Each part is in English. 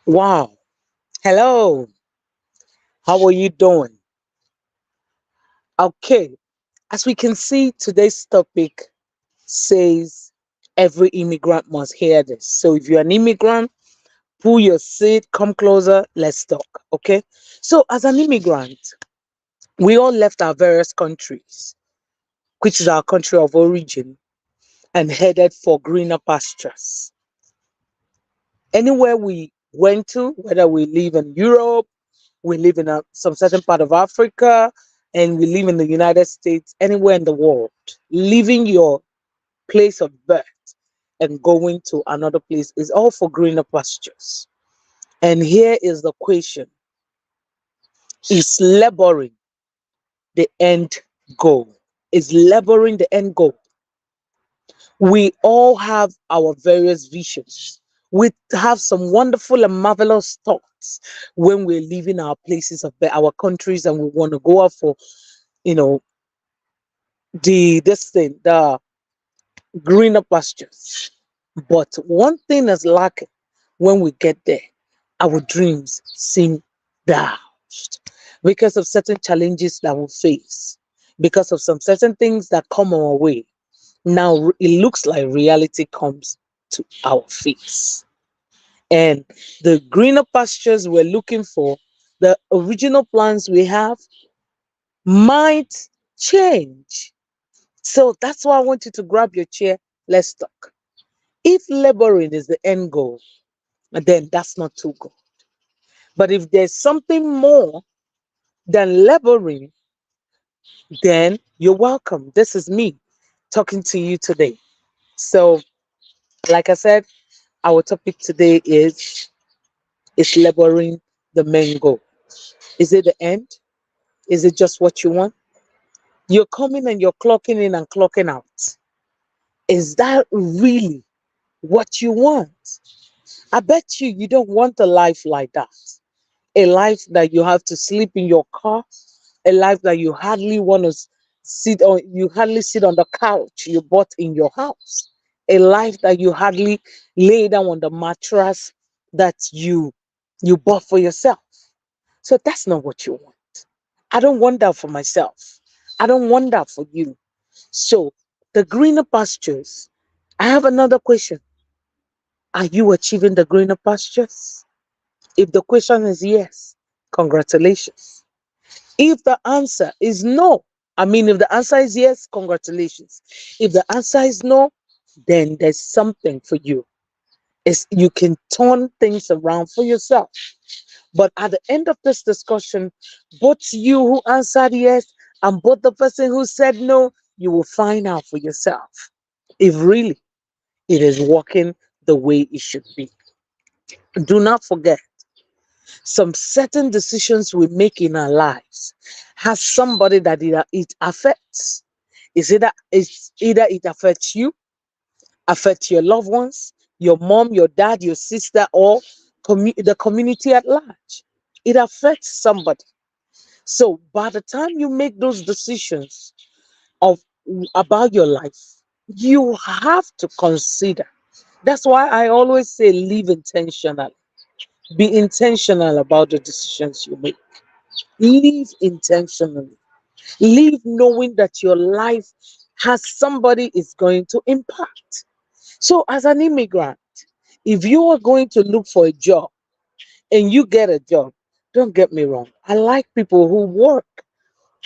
Wow. Hello. How are you doing? Okay. As we can see, today's topic says every immigrant must hear this. So if you're an immigrant, pull your seat, come closer, let's talk. Okay. So as an immigrant, we all left our various countries, which is our country of origin, and headed for greener pastures. Anywhere we went to, whether we live in Europe, we live in some certain part of Africa, and we live in the United States, anywhere in the world, leaving your place of birth and going to another place is all for greener pastures. And here is the question: is laboring the end goal? Is laboring the end goal? We all have our various visions. We have some wonderful and marvelous thoughts when we're leaving our places of our countries and we want to go out for, you know, the greener pastures. But one thing is lacking when we get there. Our dreams seem dashed because of certain challenges that we face, because of some certain things that come our way. Now it looks like reality comes to our face. And the greener pastures we're looking for, the original plans we have might change. So that's why I want you to grab your chair. Let's talk. If laboring is the end goal, then that's not too good. But if there's something more than laboring, then you're welcome. This is me talking to you today. So, like I said, our topic today is laboring the main goal. Is it the end? Is it just what you want? You're coming and you're clocking in and clocking out. Is that really what you want? I bet you don't want a life like that. A life that you have to sleep in your car, a life that you hardly want to you hardly sit on the couch you bought in your house, a life that you hardly lay down on the mattress that you bought for yourself. So that's not what you want. I don't want that for myself. I don't want that for you. So the greener pastures. I have another question. Are you achieving the greener pastures? If the question is yes, congratulations. If the answer is no, if the answer is yes, congratulations. If the answer is no, then there's something for you. Is you can turn things around for yourself. But at the end of this discussion, both you who answered yes and both the person who said no, you will find out for yourself if really it is working the way it should be. Do not forget, some certain decisions we make in our lives has somebody that it affects. It's either it affects you, affects your loved ones, your mom, your dad, your sister, or the community at large. It affects somebody. So by the time you make those decisions of about your life, you have to consider. That's why I always say live intentionally. Be intentional about the decisions you make. Live intentionally. Live knowing that your life has somebody is going to impact. So as an immigrant, if you are going to look for a job and you get a job, don't get me wrong. I like people who work.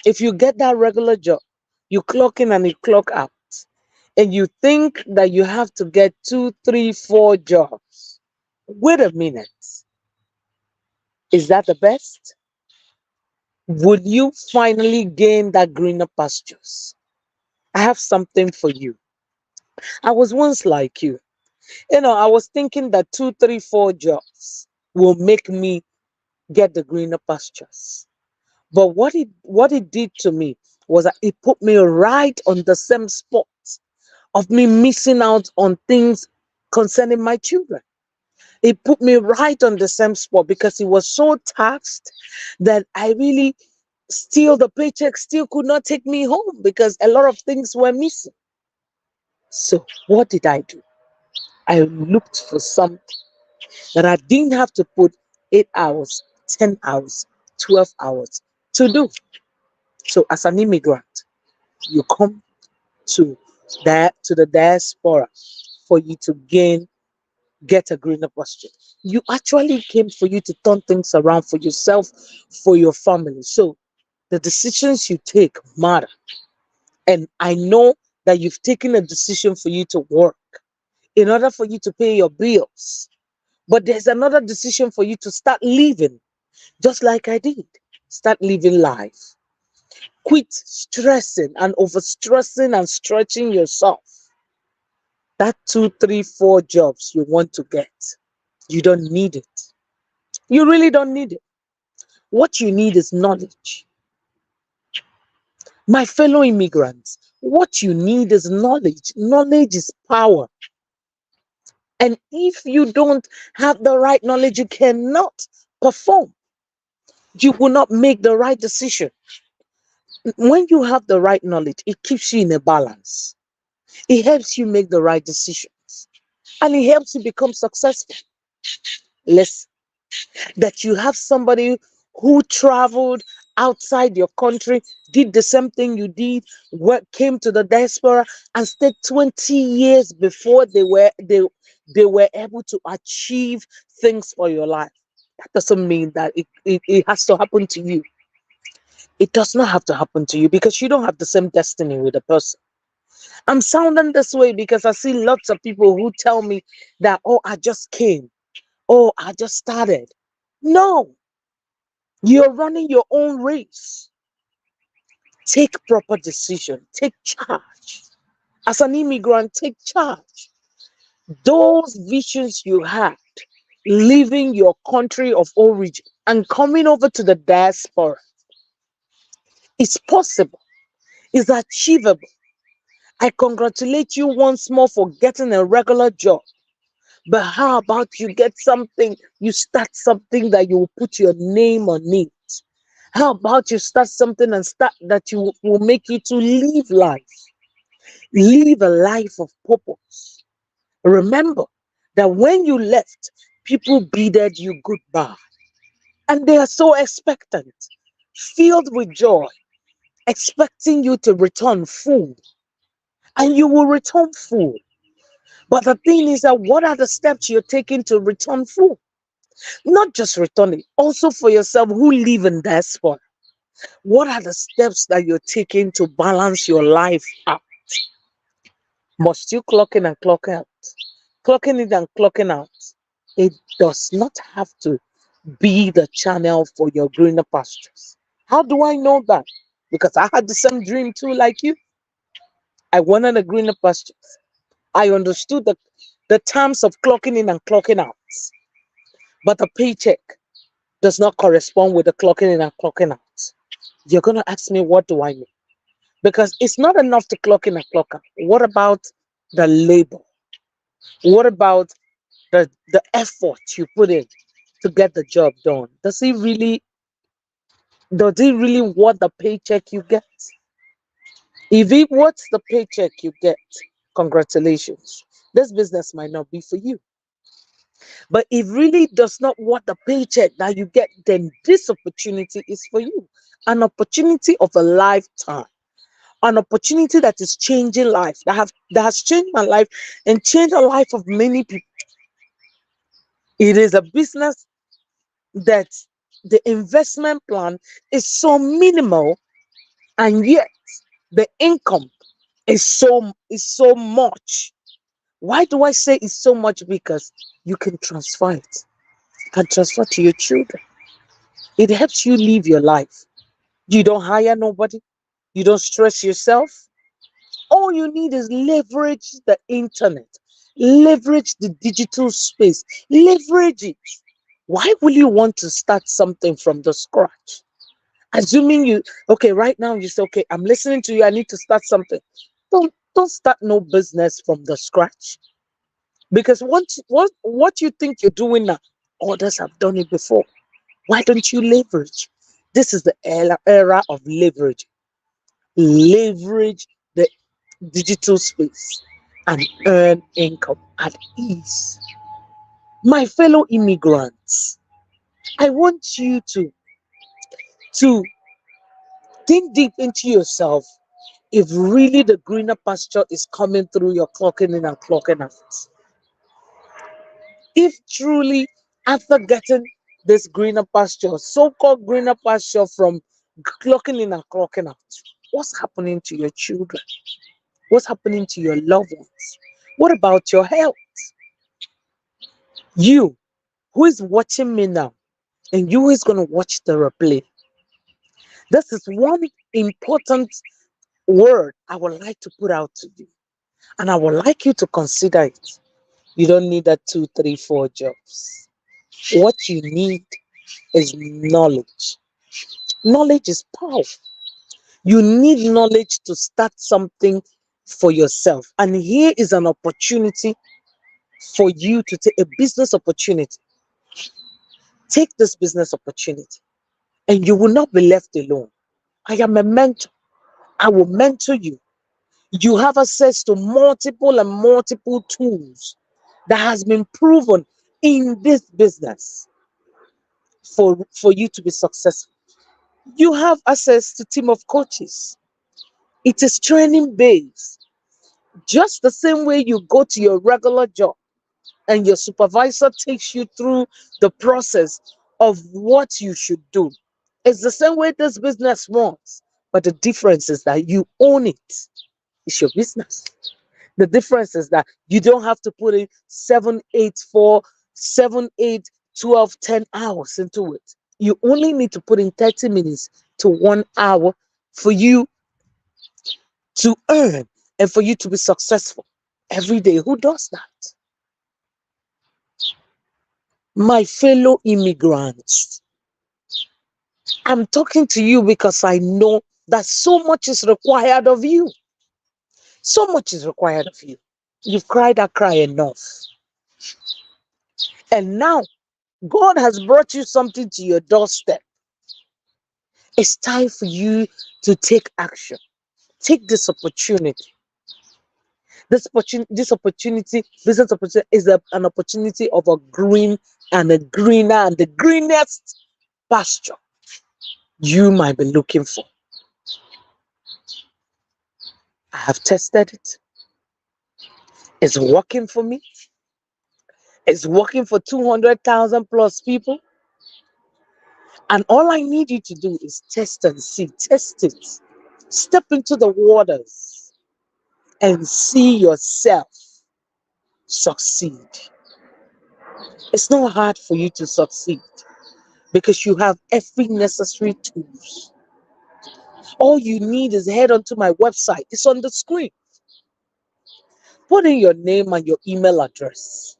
If you get that regular job, you clock in and you clock out, and you think that you have to get two, three, four jobs. Wait a minute. Is that the best? Would you finally gain that greener pastures? I have something for you. I was once like you. I was thinking that two, three, four jobs will make me get the greener pastures. But what it did to me was that it put me right on the same spot of me missing out on things concerning my children. It put me right on the same spot because it was so taxed that I really still the paycheck still could not take me home because a lot of things were missing. So what did I do? I looked for something. that I didn't have to put 8 hours, 10 hours, 12 hours to do. So as an immigrant, you come to to the diaspora for you to get a greener pasture. You actually came for you to turn things around for yourself, for your family. So the decisions you take matter. And I know that you've taken a decision for you to work in order for you to pay your bills. But there's another decision for you to start living, just like I did. Start living life. Quit stressing and overstressing and stretching yourself. That two, three, four jobs you want to get, you don't need it. You really don't need it. What you need is knowledge. My fellow immigrants, what you need is knowledge. Knowledge is power. And if you don't have the right knowledge, you cannot perform. You will not make the right decision. When you have the right knowledge, it keeps you in a balance. It helps you make the right decisions. And it helps you become successful. Listen, that you have somebody who traveled outside your country, did the same thing you did, came to the diaspora and stayed 20 years before they were able to achieve things for your life. That doesn't mean that it has to happen to you. It does not have to happen to you because you don't have the same destiny with the person. I'm sounding this way because I see lots of people who tell me that, oh, I just came. Oh, I just started. No, you're running your own race. Take proper decision. Take charge. As an immigrant, take charge. Those visions you had, leaving your country of origin and coming over to the diaspora, it's possible. It's achievable. I congratulate you once more for getting a regular job. But how about you get something, you start something that you will put your name on it? How about you start something and start that you will make you to live life? Live a life of purpose. Remember that when you left, people bidded you goodbye. And they are so expectant, filled with joy, expecting you to return full. And you will return full. But the thing is that what are the steps you're taking to return full? Not just returning, also for yourself who live in diaspora. What are the steps that you're taking to balance your life out? Must you clock in and clock out? Clocking in and clocking out. It does not have to be the channel for your greener pastures. How do I know that? Because I had the same dream too, like you. I wanted a greener pastures. I understood the terms of clocking in and clocking out. But the paycheck does not correspond with the clocking in and clocking out. You're going to ask me, what do I mean? Because it's not enough to clock in and clock out. What about the labor? What about the effort you put in to get the job done? Does it really worth the paycheck you get? If it worth the paycheck you get, congratulations. This business might not be for you. But if really does not want the paycheck that you get, then this opportunity is for you. An opportunity of a lifetime. An opportunity that is changing life, that has changed my life and changed the life of many people. It is a business that the investment plan is so minimal, and yet the income is so much. Why do I say it's so much? Because you can transfer it. You can transfer to your children. It helps you live your life. You don't hire nobody. You don't stress yourself. All you need is leverage the internet, leverage the digital space, leverage it. Why will you want to start something from the scratch? Assuming okay, right now you say, okay, I'm listening to you, I need to start something. Don't start no business from the scratch. Because what you think you're doing now, others have done it before. Why don't you leverage? This is the era of leverage. Leverage the digital space and earn income at ease. My fellow immigrants, I want you to think deep into yourself if really the greener pasture is coming through your clocking in and clocking out. If truly, after getting this greener pasture, so-called greener pasture from clocking in and clocking out, what's happening to your children? What's happening to your loved ones? What about your health? You, who is watching me now, and you who is going to watch the replay, this is one important word I would like to put out to you, and I would like you to consider it. You don't need that 2, 3, 4 jobs. What you need is knowledge. Knowledge is power. You need knowledge to start something for yourself. And here is an opportunity for you to take a business opportunity. Take this business opportunity and you will not be left alone. I am a mentor. I will mentor you. You have access to multiple and multiple tools that has been proven in this business for you to be successful. You have access to team of coaches. It is training based. Just the same way you go to your regular job and your supervisor takes you through the process of what you should do. It's the same way this business runs, but the difference is that you own it. It's your business. The difference is that you don't have to put in 7, 8, 4, 7, 8, 12, 10 hours into it. You only need to put in 30 minutes to 1 hour for you to earn and for you to be successful every day. Who does that? My fellow immigrants, I'm talking to you because I know that so much is required of you. So much is required of you. You've cried that cry enough. And now God has brought you something to your doorstep. It's time for you to take action. Take this opportunity. This business opportunity is an opportunity of a green and a greener and the greenest pasture you might be looking for. I have tested it. It's working for me. It's working for 200,000 plus people. And all I need you to do is test and see. Test it. Step into the waters and see yourself succeed. It's not hard for you to succeed because you have every necessary tools. All you need is head onto my website. It's on the screen. Put in your name and your email address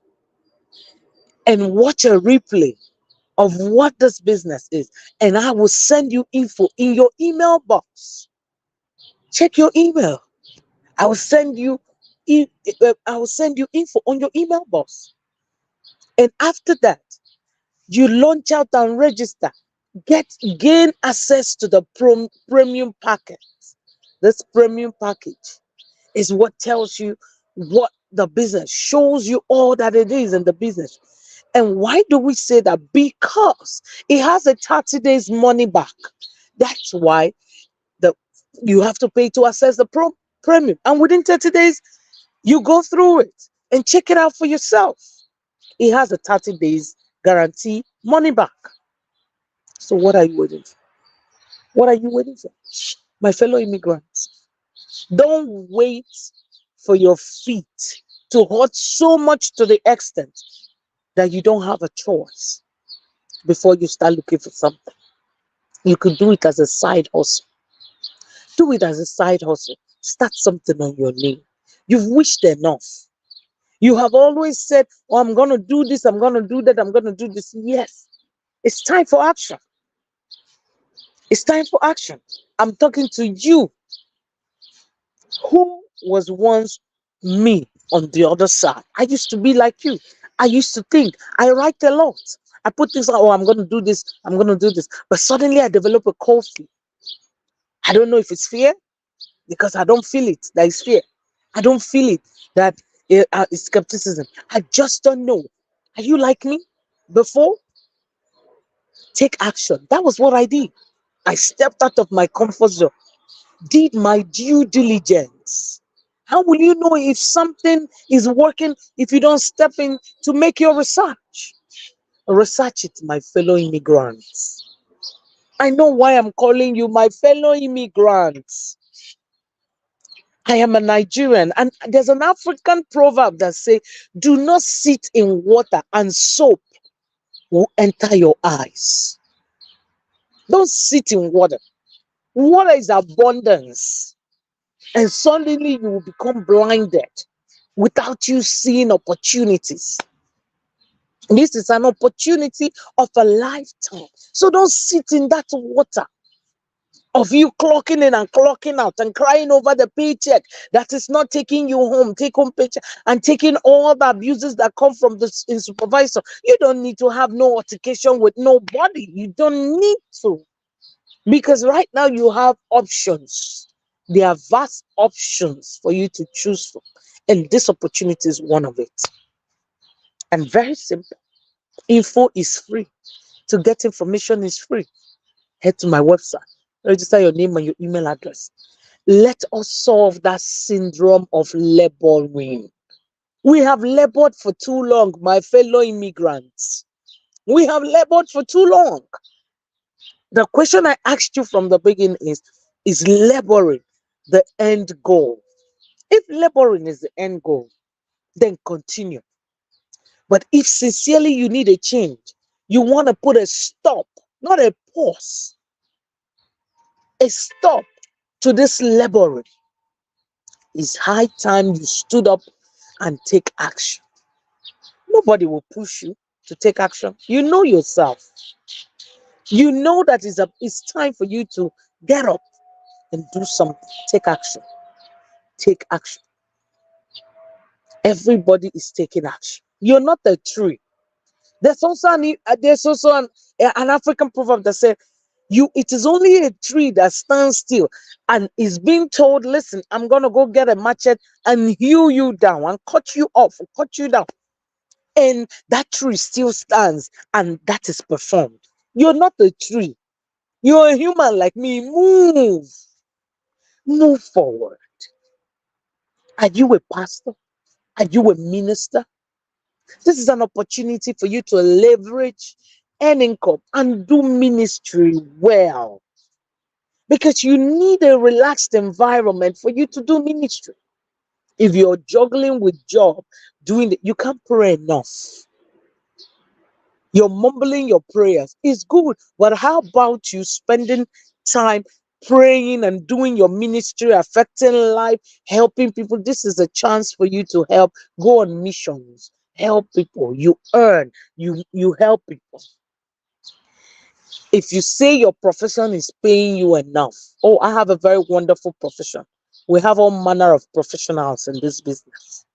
and watch a replay of what this business is. And I will send you info in your email box. Check your email. I will send you I will send you info on your email box. And after that, you launch out and register. Gain access to the premium package. This premium package is what tells you what the business shows you all that it is in the business. And why do we say that? Because it has a 30 days money back. That's why the you have to pay to access the premium. And within 30 days, you go through it and check it out for yourself. It has a 30 days guarantee money back. So what are you waiting for? What are you waiting for? My fellow immigrants, don't wait for your feet to hurt so much to the extent that you don't have a choice before you start looking for something. You could do it as a side hustle. Do it as a side hustle. Start something on your name. You've wished enough. You have always said, oh, I'm going to do this, I'm going to do that, I'm going to do this. Yes, it's time for action. It's time for action. I'm talking to you who was once me on the other side. I used to be like you. I used to think, I write a lot. I put things out, oh, I'm going to do this, I'm going to do this. But suddenly I develop a cold feet. I don't know if it's fear because I don't feel it. That is fear. I don't feel it that it's skepticism. I just don't know. Are you like me? Before, take action. That was what I did. I stepped out of my comfort zone, did my due diligence. How will you know if something is working if you don't step in to make your research? Research it, my fellow immigrants. I know why I'm calling you my fellow immigrants. I am a Nigerian, and there's an African proverb that says, do not sit in water and soap will enter your eyes. Don't sit in water. Water is abundance. And suddenly you will become blinded without you seeing opportunities. This is an opportunity of a lifetime. So don't sit in that water of you clocking in and clocking out and crying over the paycheck that is not taking you home, take home paycheck, and taking all the abuses that come from the supervisor. You don't need to have no altercation with nobody. You don't need to. Because right now you have options. There are vast options for you to choose from. And this opportunity is one of it. And very simple. Info is free. To get information is free. Head to my website. Register your name and your email address. Let us solve that syndrome of laboring. We have labored for too long, my fellow immigrants. We have labored for too long. The question I asked you from the beginning is laboring the end goal? If laboring is the end goal, then continue. But if sincerely you need a change, you want to put a stop, not a pause, a stop to this laboring, it's high time you stood up and take action. Nobody will push you to take action. You know yourself. You know that it's time for you to get up and do something. Take action. Take action. Everybody is taking action. You're not a tree. There's also an African proverb that says, it is only a tree that stands still and is being told, listen, I'm gonna go get a machete and hew you down and cut you off, cut you down. And that tree still stands and that is performed. You're not a tree. You're a human like me. Move forward. Are you a pastor? Are you a minister? This is an opportunity for you to leverage an income and do ministry well. Because you need a relaxed environment for you to do ministry. If you're juggling with job, doing it, you can't pray enough. You're mumbling your prayers. It's good, but how about you spending time praying and doing your ministry, affecting life, helping people? This is a chance for you to help. Go on missions, help people. You earn, you help people. If you say your profession is paying you enough, oh, I have a very wonderful profession. We have all manner of professionals in this business.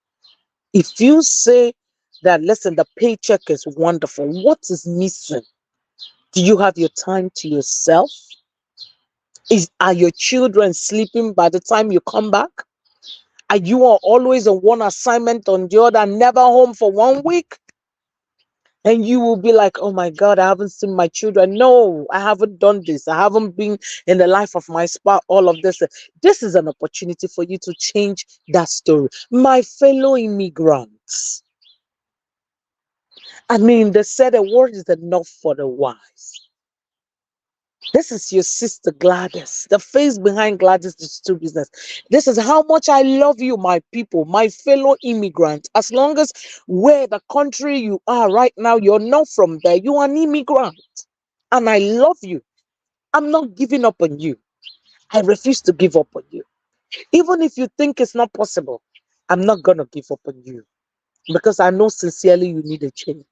If you say that, listen, the paycheck is wonderful, what is missing? Do you have your time to yourself? Are your children sleeping by the time you come back? Are you always on one assignment on the other, never home for 1 week? And you will be like, oh my God, I haven't seen my children. No, I haven't done this. I haven't been in the life of my spouse, all of this. This is an opportunity for you to change that story. My fellow immigrants. I mean, they said a word is enough for the wise. This is your sister Gladys, the face behind Gladys Digital Business. This is how much I love you, my people, my fellow immigrant. As long as where the country you are right now, you're not from there, you are an immigrant. And I love you. I'm not giving up on you. I refuse to give up on you. Even if you think it's not possible, I'm not going to give up on you. Because I know sincerely you need a change.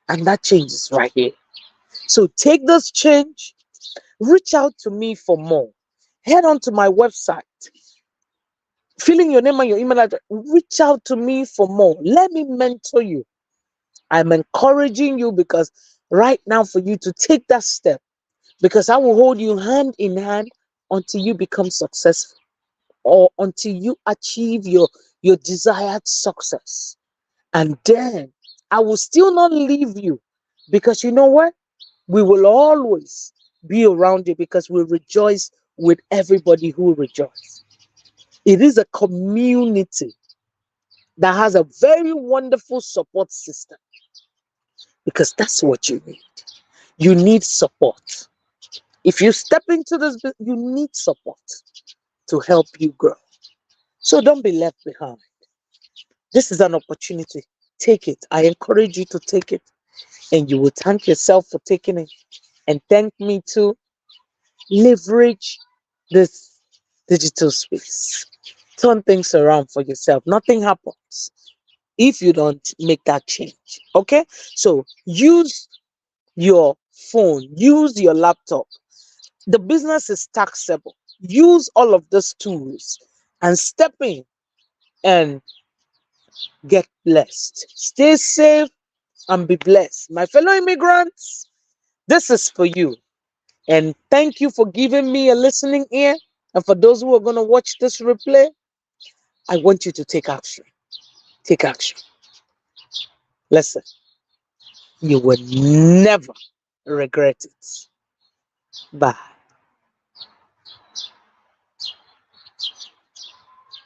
And that change is right here. So take this change. Reach out to me for more. Head on to my website. Fill in your name and your email address. Reach out to me for more. Let me mentor you. I'm encouraging you because right now for you to take that step, because I will hold you hand in hand until you become successful or until you achieve your desired success. And then I will still not leave you, because you know what? We will always be around you, because we rejoice with everybody who rejoice. It is a community that has a very wonderful support system, because that's what you need. You need support. If you step into this, you need support to help you grow. So don't be left behind. This is an opportunity. Take it. I encourage you to take it, and you will thank yourself for taking it, and thank me too. Leverage this digital space. Turn things around for yourself. Nothing happens if you don't make that change. Okay? So use your phone, use your laptop. The business is taxable. Use all of these tools and step in and get blessed. Stay safe and be blessed. My fellow immigrants, this is for you. And thank you for giving me a listening ear. And for those who are going to watch this replay, I want you to take action. Take action. Listen, you will never regret it. Bye.